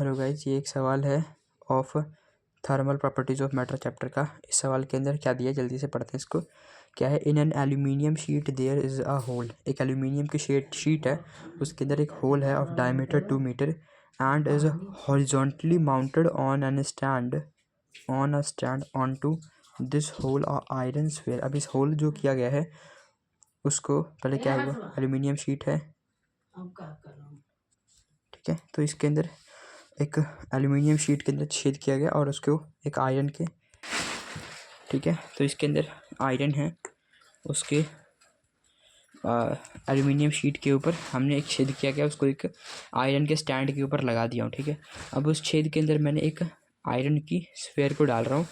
Hello guys, ये एक सवाल है of thermal properties of matter chapter का। इस सवाल के अंदर क्या दिया है, जल्दी से पढ़ते हैं इसको। क्या है, in an aluminium sheet there is a hole. एक एल्यूमिनियम की शीट है, उसके अंदर एक होल है of diameter 2 metre and is horizontally mounted on a stand on to this hole iron sphere. अब इस होल जो किया गया है उसको पहले क्या हुआ, एल्यूमिनियम शीट है, ठीक है। तो इसके अंदर एक एल्यूमिनियम शीट के अंदर छेद किया गया और उसको एक आयरन के, ठीक है। तो इसके अंदर आयरन है, उसके एल्यूमिनियम शीट के ऊपर हमने एक छेद किया गया, उसको एक आयरन के स्टैंड के ऊपर लगा दिया हूँ, ठीक है। अब उस छेद के अंदर मैंने एक आयरन की स्फेयर को डाल रहा हूँ।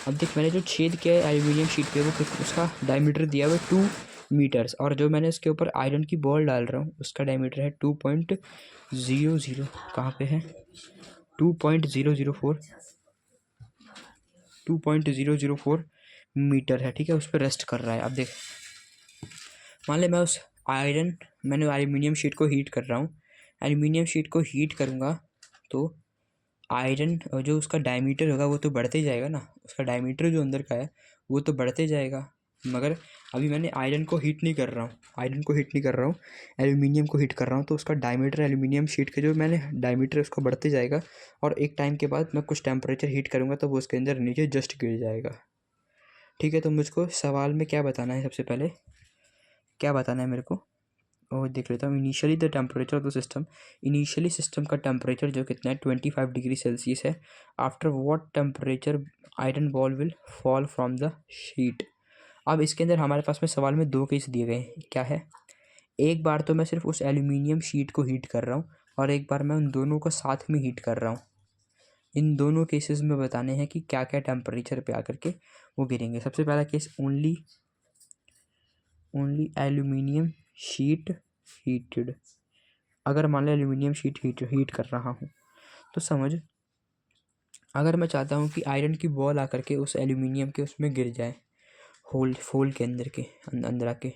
अब देख, मैंने जो छेद किया है एल्यूमिनियम शीट पे, वो उसका डायमीटर दिया हुआ है 2 मीटर्स, और जो मैंने उसके ऊपर आयरन की बॉल डाल रहा हूँ उसका डायमीटर है 2.00, कहाँ पे है, 2.004 मीटर है, ठीक है। उस पर रेस्ट कर रहा है। अब देख, मान ले मैंने एल्यूमिनियम शीट को हीट कर रहा हूँ। एल्यूमिनियम शीट को हीट करूँगा तो आयरन जो उसका डायमीटर होगा वो तो बढ़ते जाएगा ना, उसका डायमीटर जो अंदर का है वो तो बढ़ते जाएगा। मगर अभी मैंने आयरन को हीट नहीं कर रहा हूँ, एल्यूमिनियम को हीट कर रहा हूँ, तो उसका डायमीटर एल्यूमिनियम शीट के जो मैंने डायमीटर उसको बढ़ते जाएगा, और एक टाइम के बाद मैं कुछ टेम्परेचर हीट करूँगा तो वो उसके अंदर नीचे जस्ट गिर जाएगा, ठीक है। तो मुझको सवाल में क्या बताना है, सबसे पहले क्या बताना है मेरे को, और देख लेता हूँ। Initially the temperature of the system, initially system का टेम्परेचर जो कितना है 25 डिग्री सेल्सियस है। After what temperature iron ball will fall from the sheet. अब इसके अंदर हमारे पास में सवाल में दो केस दिए गए हैं। क्या है, एक बार तो मैं सिर्फ उस एल्यूमिनियम शीट को हीट कर रहा हूँ और एक बार मैं उन दोनों को साथ में हीट कर रहा हूँ। इन दोनों केसेस में बताने हैं कि क्या क्या टेम्परेचर पे आकर के वो गिरेंगे। सबसे पहला case, only aluminium sheet heated. अगर मान लो एल्यूमिनियम शीट हीट कर रहा हूँ तो समझ, अगर मैं चाहता हूँ कि आयरन की बॉल आकर के उस एल्यूमिनियम के उसमें गिर जाए, होल के अंदर आके,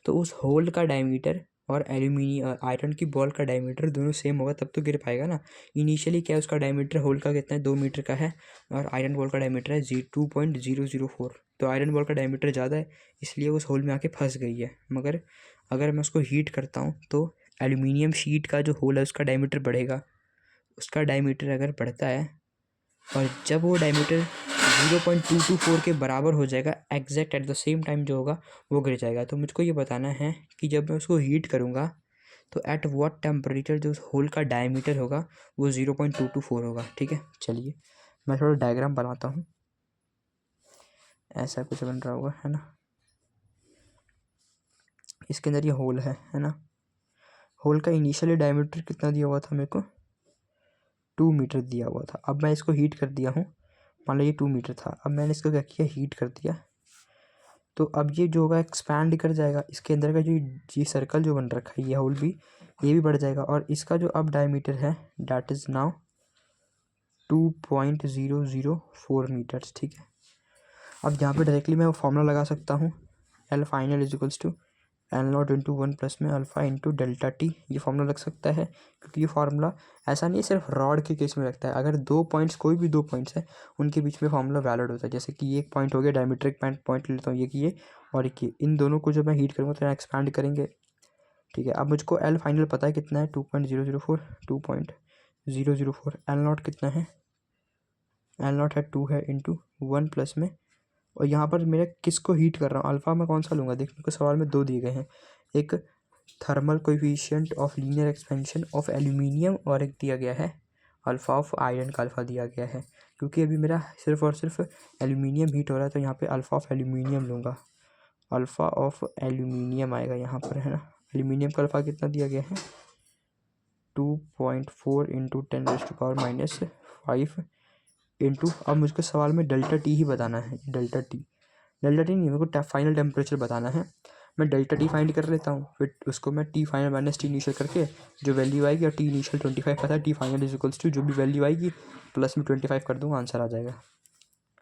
तो उस होल का डायमीटर और आयरन की बॉल का डायमीटर दोनों सेम होगा तब तो गिर पाएगा ना। इनिशियली क्या है, उसका डायमीटर होल का कितना है, 2 मीटर का है, और आयरन बॉल का डायमीटर है 2.004। तो आयरन बॉल का डायमीटर ज़्यादा है, इसलिए उस होल में आके फंस गई है। मगर अगर मैं उसको हीट करता हूँ तो एल्यूमिनियम शीट का जो होल है उसका डायमीटर बढ़ेगा। उसका डायमीटर अगर बढ़ता है और जब वो डायमीटर 0.224 के बराबर हो जाएगा, exact at the same time जो होगा वो गिर जाएगा। तो मुझको ये बताना है कि जब मैं उसको हीट करूँगा तो एट व्हाट टेम्परेचर जो उस होल का डायमीटर होगा वो 0.224 होगा, ठीक है। चलिए मैं थोड़ा डायग्राम बनाता हूँ, ऐसा कुछ बन रहा होगा, है ना। इसके अंदर ये होल है ना। होल का इनिशियली डायमीटर कितना दिया हुआ था मेरे को, 2 मीटर दिया हुआ था। अब मैं इसको हीट कर दिया हूँ, मान लो ये 2 मीटर था, अब मैंने इसको क्या किया, हीट कर दिया। तो अब ये जो होगा एक्सपैंड कर जाएगा, इसके अंदर का जो ये सर्कल जो बन रखा है, ये होल भी, ये भी बढ़ जाएगा, और इसका जो अब डायमीटर है डैट इज़ नाउ 2.004 मीटर्स, ठीक है। अब यहाँ पे डायरेक्टली मैं वो फॉर्मूला लगा सकता हूँ, L final is equals to L not into 1 plus में अल्फ़ा इंटू डेल्टा टी। ये फार्मूला लग सकता है, क्योंकि ये फार्मूला ऐसा नहीं है सिर्फ रॉड के केस में लगता है। अगर दो पॉइंट्स, कोई भी 2 पॉइंट्स है, उनके बीच में फार्मूला वैलिड होता है। जैसे कि ये एक पॉइंट हो गया, डायमीट्रिक पॉइंट ले लेता हूँ, ये और एक ये, इन दोनों को जब मैं हीट करूँगा तो एक्सपैंड करेंगे, ठीक है। अब मुझको एल फाइनल पता है कितना है, 2.004 एल नॉट कितना है, एल नॉट है 2 है इंटू 1 प्लस में, और यहाँ पर मेरे किसको हीट कर रहा हूँ, अल्फ़ा मैं कौन सा लूँगा। देखने को सवाल में 2 दिए गए हैं, एक thermal coefficient of linear expansion of aluminium, और एक दिया गया है अल्फ़ा ऑफ आयरन का अल्फ़ा दिया गया है। क्योंकि अभी मेरा सिर्फ और सिर्फ एल्यूमिनियम हीट हो रहा है, तो यहाँ पे अल्फ़ा ऑफ एल्यूमिनियम लूँगा, अल्फ़ा ऑफ एल्यूमिनियम आएगा यहाँ पर, है ना। एल्यूमिनियम का अल्फ़ा कितना दिया गया है, 2.4 इंटू 10⁻⁻5 इंटू, अब मुझको सवाल में डेल्टा टी ही बताना है, डेल्टा टी नहीं, मेरे को फाइनल टेम्परेचर बताना है। मैं डेल्टा टी फाइंड कर लेता हूँ, फिर उसको मैं T final minus T initial करके जो वैल्यू आएगी, और टी इनिशियल 25 पता है, T final is equals to जो भी वैल्यू आएगी प्लस में 25 कर दूँगा, आंसर आ जाएगा।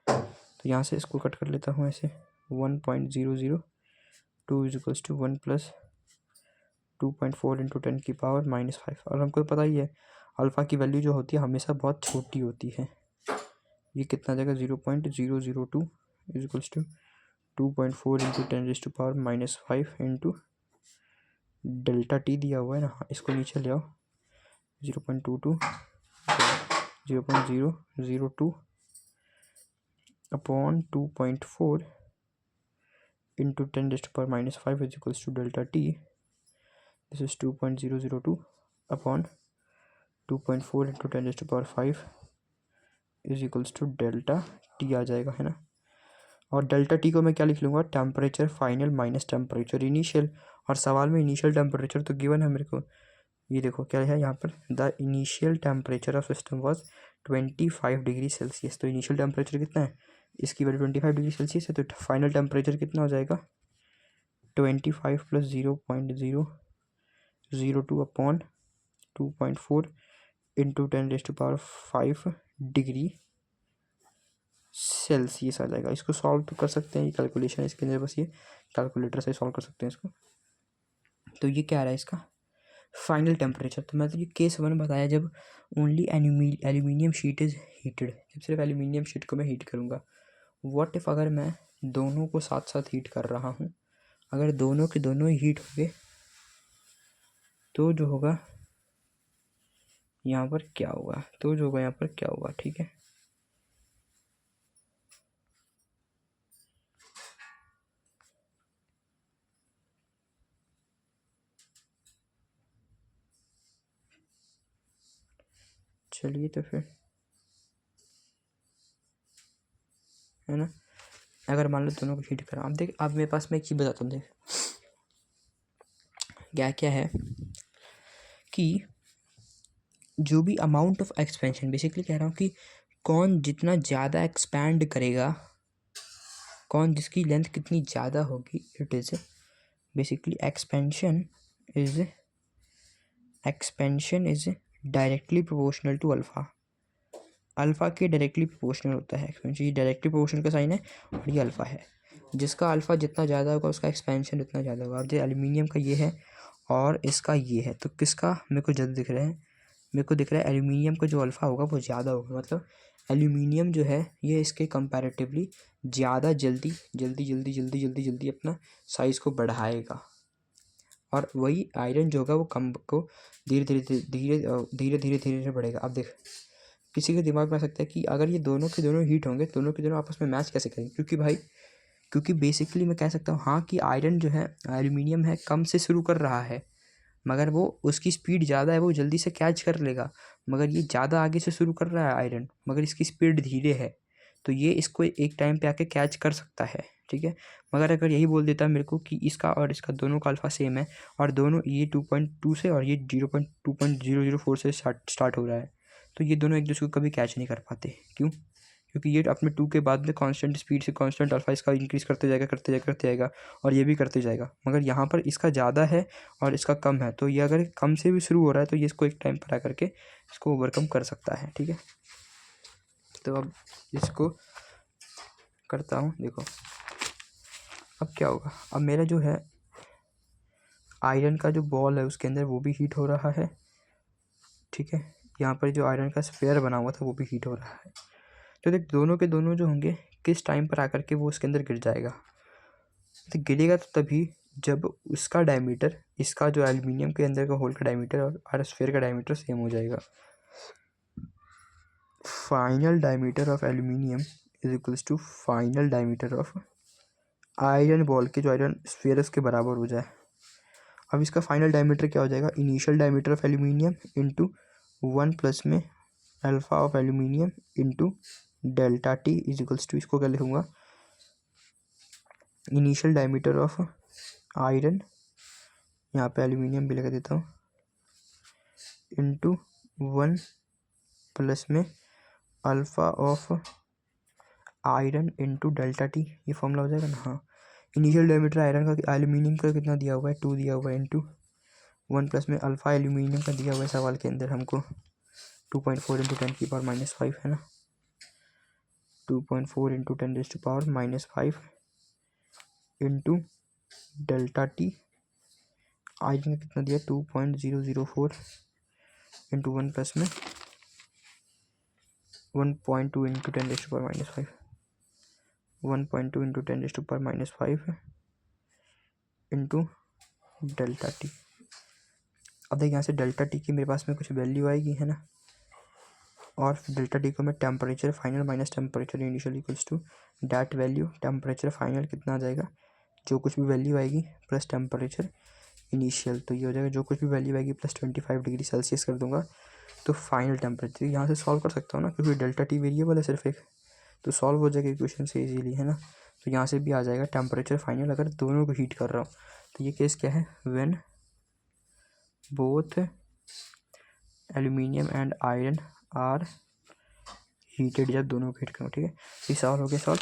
तो यहाँ से इसको कट कर लेता हूँ ऐसे, 1.002 is equals to 1 plus 2.4 into 10⁻⁻5। और हमको पता ही है अल्फ़ा की वैल्यू जो होती है हमेशा बहुत छोटी होती है। ये कितना आ जाएगा 0.002 is equals to 2.4 into 10⁻⁻5 into delta T दिया हुआ है ना, इसको नीचे ले आओ 0.22 0.002 upon 2.4 into 10⁻⁻5 is equals to delta T. This is 2.002 upon 2.4 into 10⁻5 is equals to delta T आ जाएगा, है ना। और डेल्टा टी को मैं क्या लिख लूँगा, temperature final minus temperature initial. और सवाल में इनिशियल टेम्परेचर तो गिवन है मेरे को, ये देखो क्या है यहाँ पर, the initial temperature of system was 25 degree Celsius. तो इनिशियल टेम्परेचर कितना है, इसकी वैल्यू 25 डिग्री सेल्सियस है, तो फाइनल टेम्परेचर कितना हो जाएगा 25 plus 0.002 upon 2.4 into 10⁻5 degree Celsius आ जाएगा। इसको सॉल्व तो कर सकते हैं, ये कैलकुलेशन इसके अंदर, बस ये कैलकुलेटर से सॉल्व कर सकते हैं इसको। तो ये क्या आ रहा है इसका फाइनल टेम्परेचर। तो मैं तो ये केस 1 बताया जब only aluminium sheet is heated, जब सिर्फ एल्यूमिनियम शीट को मैं हीट करूँगा। व्हाट इफ़ अगर मैं दोनों को साथ साथ हीट कर रहा हूँ, अगर दोनों के दोनों ही हीट हो गए तो जो होगा यहाँ पर क्या होगा, तो जो होगा यहाँ पर क्या होगा, ठीक है। चलिए तो फिर, है ना, अगर मान लो दोनों को हीट करा, अब देख, अब मेरे पास मैं एक चीज़ बताता हूँ, देख क्या क्या है कि जो भी अमाउंट ऑफ एक्सपेंशन, बेसिकली कह रहा हूँ कि कौन जितना ज़्यादा एक्सपैंड करेगा, कौन जिसकी लेंथ कितनी ज़्यादा होगी, it is basically expansion is directly proportional to alpha. Alpha के डायरेक्टली प्रोपोर्शनल होता है एक्सपेंशन, ये डायरेक्टली प्रोपोर्शनल का साइन है और ये अल्फ़ा है। जिसका अल्फ़ा जितना ज़्यादा होगा उसका एक्सपेंशन उतना ज़्यादा होगा। अब जो एल्यूमिनियम का ये है और इसका ये है, तो किसका मेरे को जल्द दिख रहा है, मेरे को दिख रहा है एल्यूमिनियम का जो अल्फ़ा होगा वो ज़्यादा होगा। मतलब एल्यूमिनियम जो है ये इसके कंपैरेटिवली ज़्यादा जल्दी अपना साइज़ को बढ़ाएगा, और वही आयरन जो होगा वो कम को धीरे बढ़ेगा। अब देख, किसी के दिमाग में आ सकता है कि अगर ये दोनों के दोनों हीट होंगे, दोनों के दोनों आपस में मैच कैसे करेंगे, क्योंकि बेसिकली मैं कह सकता हूँ हाँ कि आयरन जो है, एल्यूमिनियम है, कम से शुरू कर रहा है, मगर वो उसकी स्पीड ज़्यादा है, वो जल्दी से कैच कर लेगा। मगर ये ज़्यादा आगे से शुरू कर रहा है आयरन, मगर इसकी स्पीड धीरे है, तो ये इसको एक टाइम पे आके कैच कर सकता है, ठीक है। मगर अगर यही बोल देता मेरे को कि इसका और इसका दोनों का अल्फ़ा सेम है, और दोनों ये 2.2 से और ये 0.2.004 से स्टार्ट हो रहा है, तो ये दोनों एक दूसरे को कभी कैच नहीं कर पाते। क्यों? क्योंकि ये अपने 2 के बाद में कांस्टेंट स्पीड से कांस्टेंट अल्फा इसका इंक्रीज़ करते जाएगा, और ये भी करते जाएगा। मगर यहाँ पर इसका ज़्यादा है और इसका कम है, तो ये अगर कम से भी शुरू हो रहा है तो ये इसको एक टाइम पर आकर के इसको ओवरकम कर सकता है, ठीक है। तो अब इसको करता हूँ, देखो अब क्या होगा। अब मेरा जो है आयरन का जो बॉल है उसके अंदर वो भी हीट हो रहा है, ठीक है। यहाँ पर जो आयरन का स्फेयर बना हुआ था वो भी हीट हो रहा है। तो देख, दोनों के दोनों जो होंगे किस टाइम पर आकर के वो उसके अंदर गिर जाएगा। तो गिरेगा तो तभी जब उसका डायमीटर, इसका जो एल्यूमिनियम के अंदर का होल का डायमीटर और स्फेयर का डायमीटर सेम हो जाएगा। Final diameter of aluminium is equals to final diameter of iron ball के जो आयरन स्फेयर उसके बराबर हो जाए। अब इसका फाइनल डायमीटर क्या हो जाएगा, initial diameter of aluminium into 1 plus में alpha of aluminium into delta T is equals to, इसको क्या लिखूँगा, इनिशियल डायमीटर ऑफ आयरन, यहाँ पे एल्यूमिनियम भी लगा देता हूँ, इंटू 1 प्लस में alpha of iron into delta T, ये फॉर्मूला हो जाएगा ना। हाँ, इनिशियल डायमीटर आयरन का, एल्यूमिनियम का कितना दिया हुआ है 2 दिया हुआ है, इंटू 1 प्लस में अल्फ़ा एल्यूमिनियम का दिया हुआ है सवाल के अंदर हमको 2.4 इंटू 10⁻⁻5, है ना, 2.4 into 10⁻⁻5 into delta T, iron का कितना दिया 2.004 इंटू 1 प्लस में 1.2 into 10⁻⁻5 1.2 into 10⁻⁻5 into delta T. अब देख यहाँ से डेल्टा टी की मेरे पास में कुछ वैल्यू आएगी, है ना, और डेल्टा टी को मैं temperature final minus temperature initial equals to that value temperature final कितना आ जाएगा, जो कुछ भी वैल्यू आएगी प्लस टेम्परेचर इनिशियल, तो ये हो जाएगा जो कुछ भी वैल्यू आएगी प्लस 25 डिग्री सेल्सियस कर दूंगा तो फाइनल टेम्परेचर। यहाँ से सॉल्व कर सकता हूँ ना, क्योंकि डेल्टा टी वेरिएबल है सिर्फ एक, तो सॉल्व हो जाएगा इक्वेशन से इजीली, है ना। तो यहाँ से भी आ जाएगा टेम्परेचर फाइनल अगर दोनों को हीट कर रहा हूँ। तो ये केस क्या है, when both aluminium and iron are heated, जब दोनों को हीट करूँ, ठीक है। ये सवाल हो गया सॉल्व।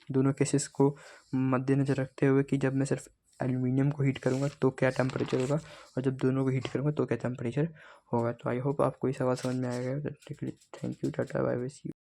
दोनों केसेस को मद्देनजर रखते हुए कि जब मैं सिर्फ एल्यूमिनियम को हीट करूँगा तो क्या टेम्परेचर होगा, और जब दोनों को हीट करूँगा तो क्या टेम्परेचर होगा। तो आई होप आपको ये सवाल समझ में आएगा। Thank you, tata bye bye, see you.